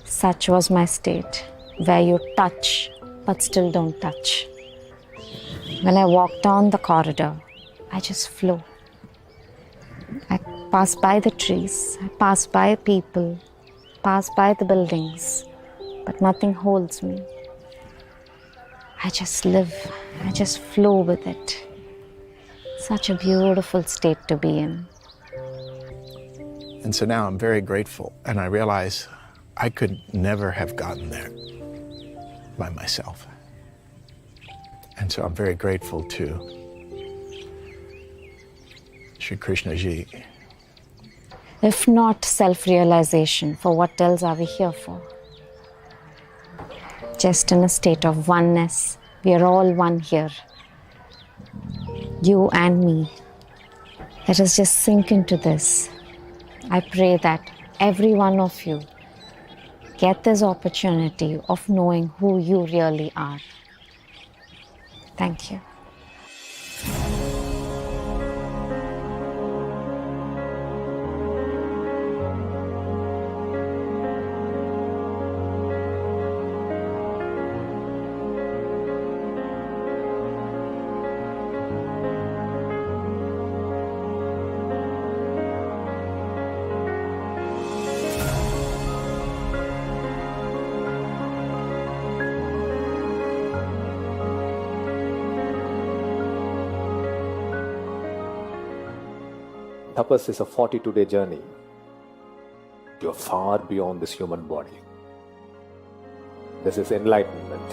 Such was my state, where you touch, but still don't touch. When I walk down the corridor, I just flow. I pass by the trees, I pass by people, pass by the buildings, but nothing holds me. I just live, I just flow with it. Such a beautiful state to be in. And so now I'm very grateful, and I realize I could never have gotten there by myself. And so I'm very grateful to Shri Krishnaji. If not self-realization, for what else are we here for? Just in a state of oneness, we are all one here. You and me. Let us just sink into this. I pray that every one of you get this opportunity of knowing who you really are. Thank you. tapas is a 42-day journey. You are far beyond this human body. This is enlightenment.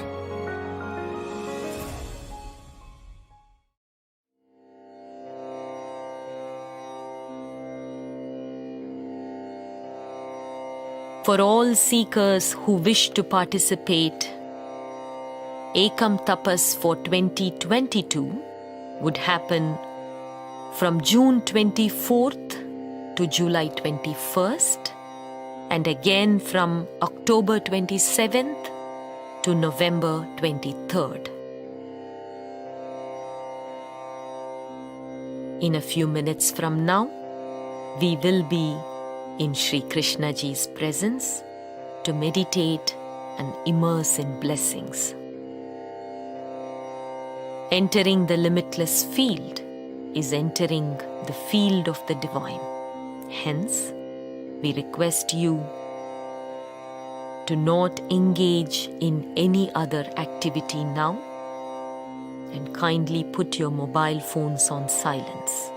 For all seekers who wish to participate, Ekam Tapas for 2022 would happen from June 24th to July 21st, and again from October 27th to November 23rd. In a few minutes from now, we will be in Sri Krishnaji's presence to meditate and immerse in blessings. Entering the limitless field is entering the field of the divine. Hence, we request you to not engage in any other activity now and kindly put your mobile phones on silence.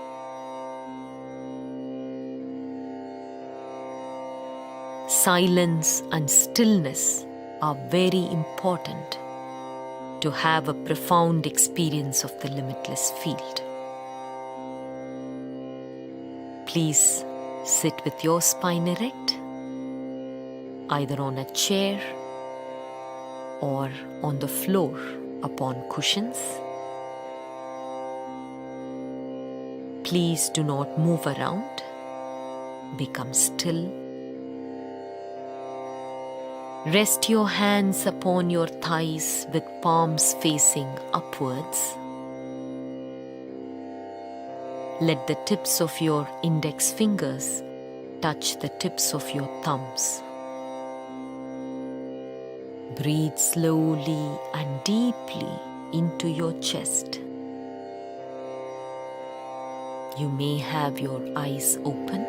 Silence and stillness are very important to have a profound experience of the limitless field. Please sit with your spine erect, either on a chair or on the floor upon cushions. Please do not move around. Become still. Rest your hands upon your thighs with palms facing upwards. Let the tips of your index fingers touch the tips of your thumbs. Breathe slowly and deeply into your chest. You may have your eyes open.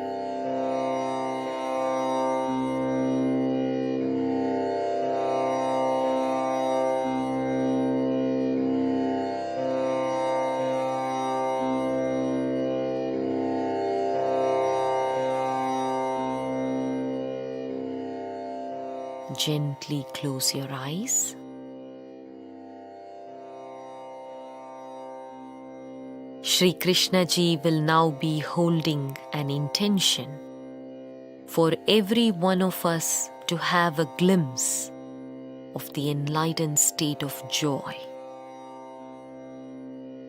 Gently close your eyes. Sri Krishnaji will now be holding an intention for every one of us to have a glimpse of the enlightened state of joy.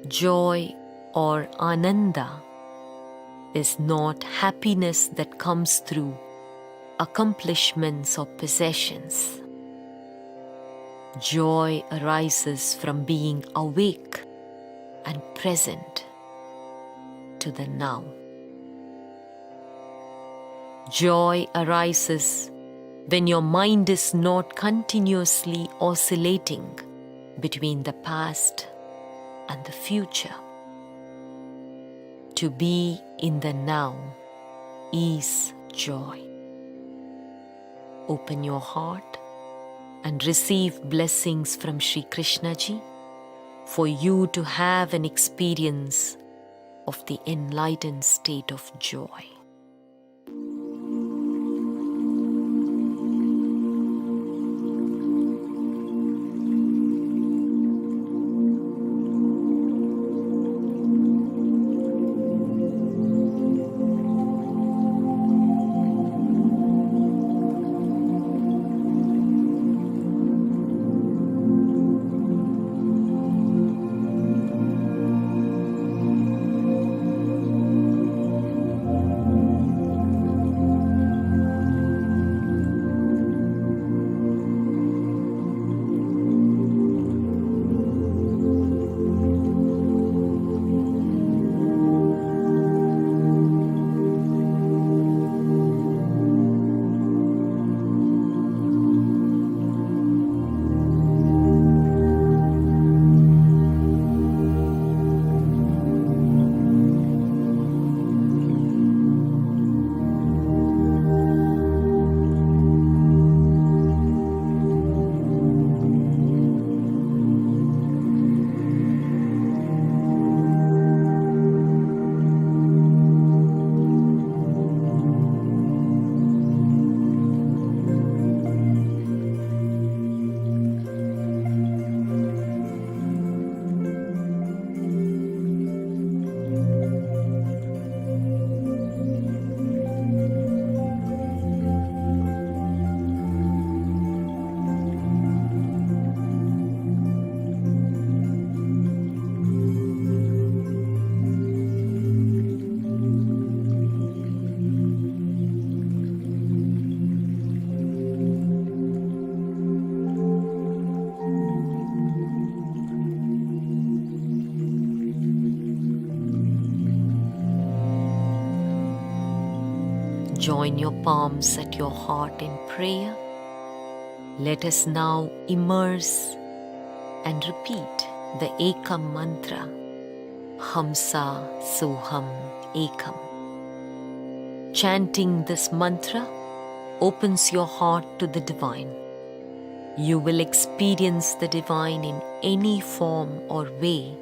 Joy or ananda is not happiness that comes through accomplishments or possessions. Joy arises from being awake and present to the now. Joy arises when your mind is not continuously oscillating between the past and the future. To be in the now is joy. Open your heart and receive blessings from Sri Krishnaji for you to have an experience of the enlightened state of joy. Join your palms at your heart in prayer. Let us now immerse and repeat the Ekam mantra, Hamsa Soham Ekam. Chanting this mantra opens your heart to the divine. You will experience the divine in any form or way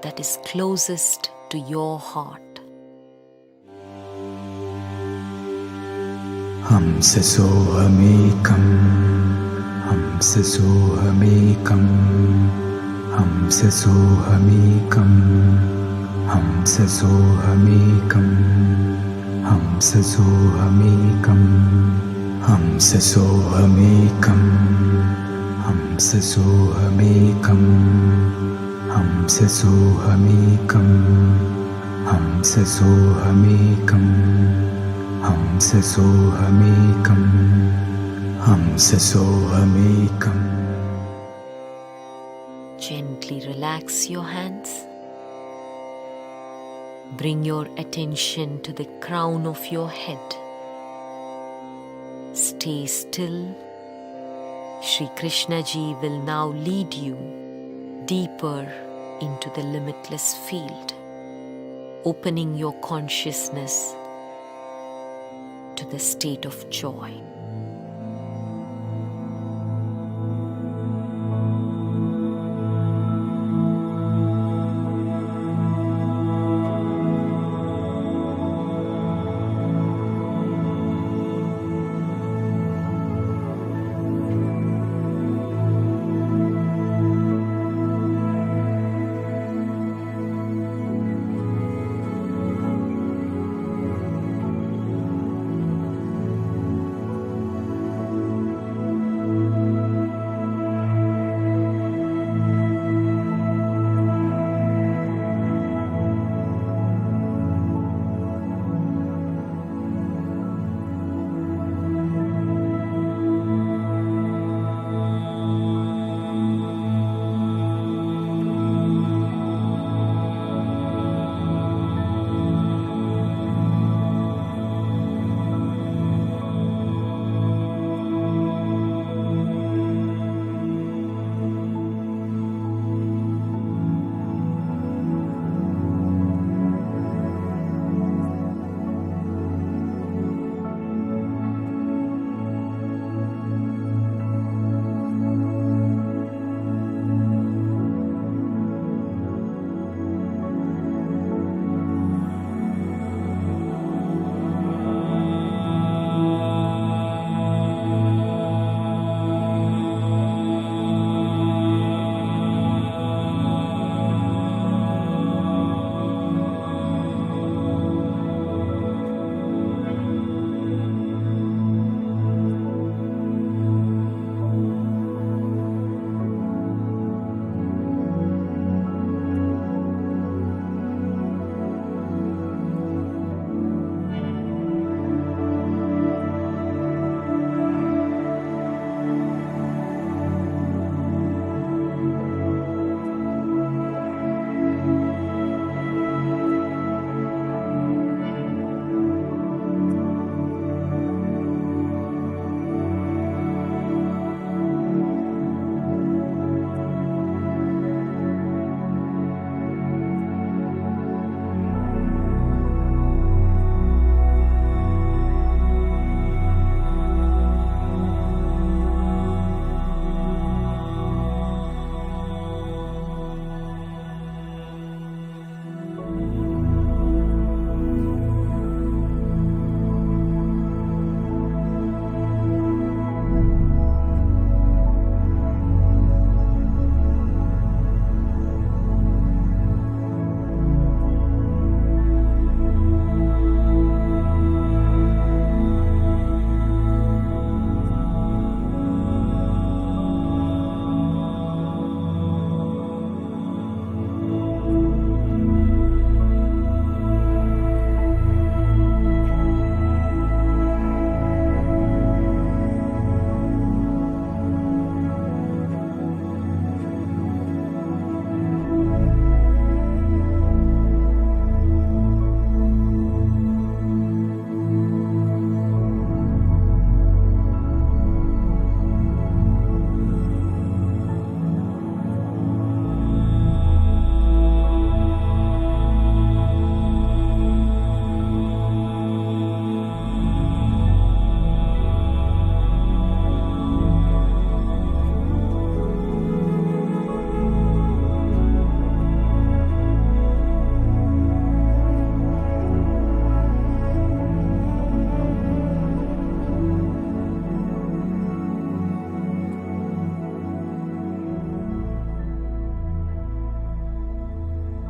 that is closest to your heart. Hamsa Sohamekam, Hamsa Sohamekam, Hamsa Sohamekam, Hamsa Sohamekam, Hamsa Sohamekam, Hamsa Sohamekam, Hamsa Sohamekam, Hamsa Sohamekam, Hamsa Sohamekam, Hamsa Sohamekam, Hamsa Sohamekam. Gently relax your hands. Bring your attention to the crown of your head. Stay still. Shri Krishnaji will now lead you deeper into the limitless field, opening your consciousness to the state of joy.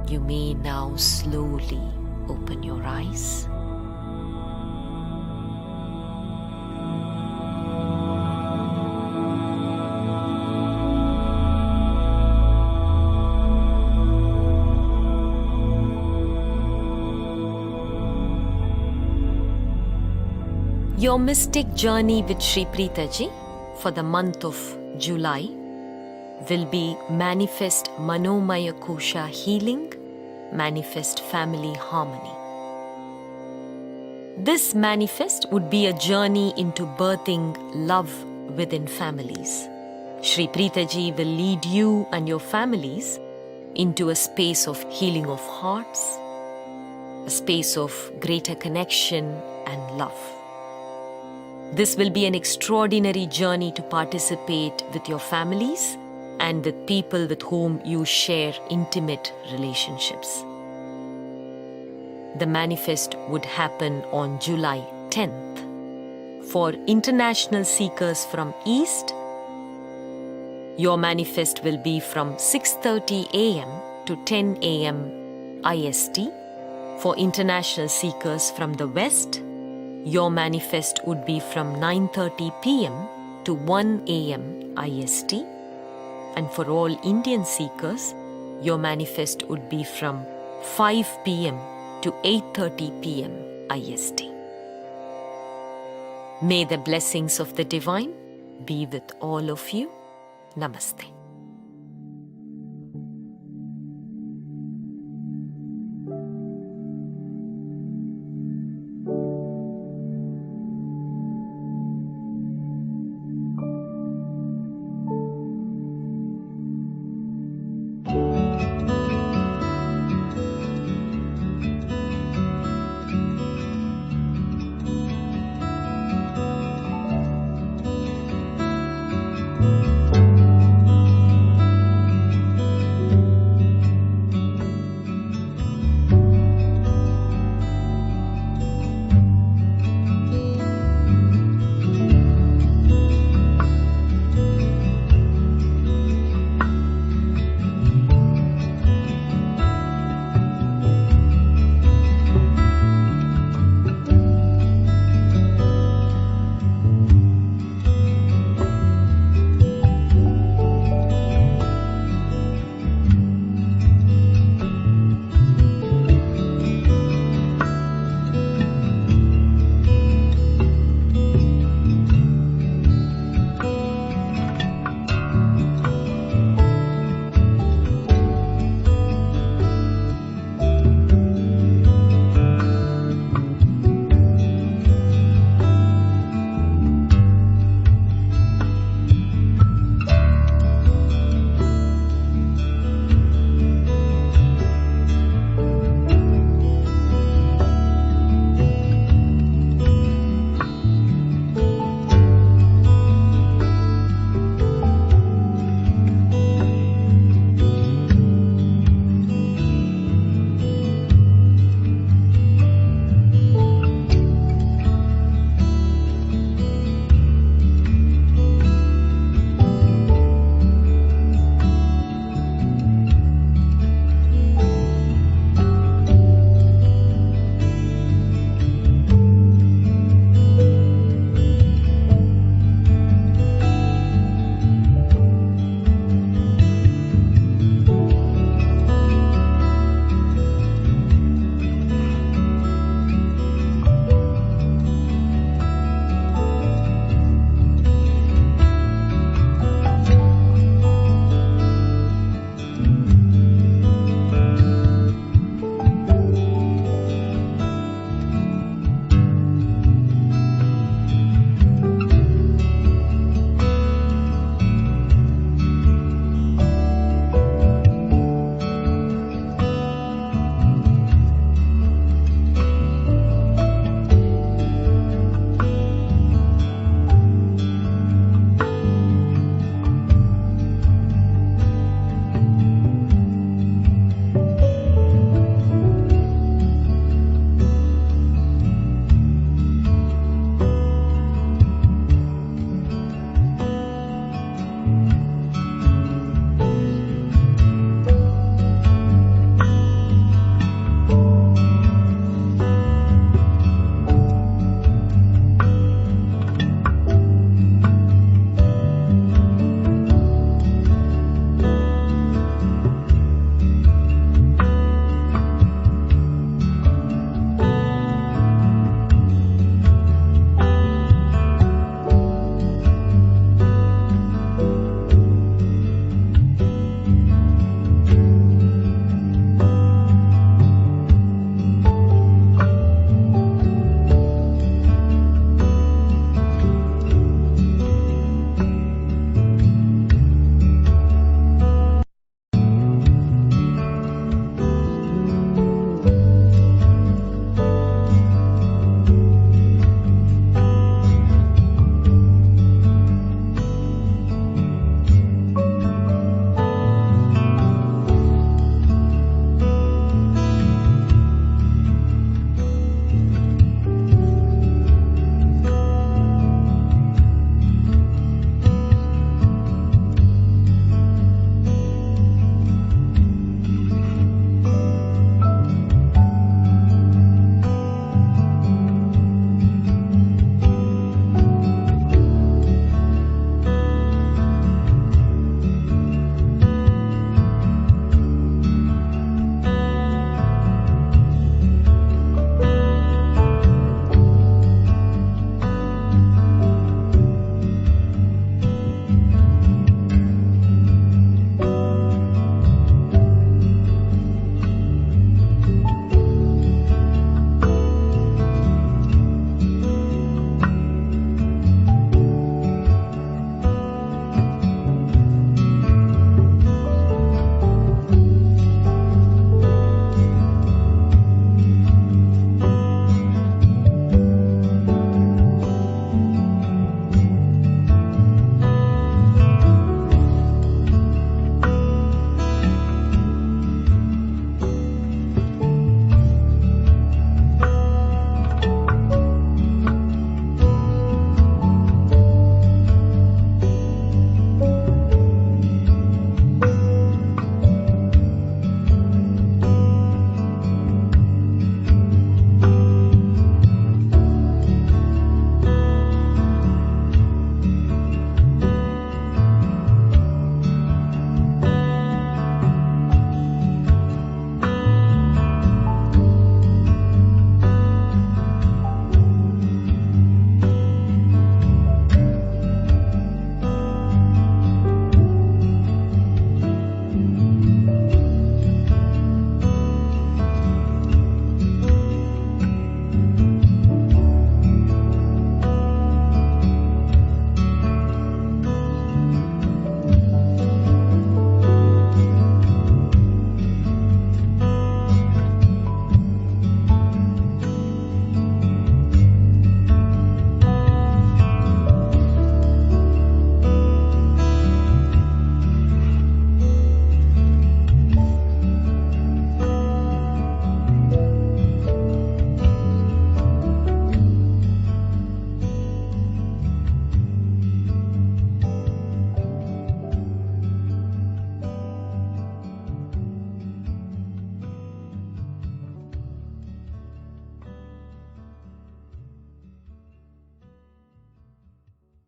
You may now slowly open your eyes. Your mystic journey with Sri Preethaji for the month of July will be Manifest Manomaya Kosha Healing, Manifest Family Harmony. This manifest would be a journey into birthing love within families. Sri Preethaji will lead you and your families into a space of healing of hearts, a space of greater connection and love. This will be an extraordinary journey to participate with your families and with people with whom you share intimate relationships. The manifest would happen on July 10th. For international seekers from East, your manifest will be from 6:30 a.m. to 10 a.m. IST. For international seekers from the West, your manifest would be from 9:30 p.m. to 1 a.m. IST. And for all Indian seekers, your manifest would be from 5 p.m. to 8:30 p.m. IST. May the blessings of the Divine be with all of you. Namaste.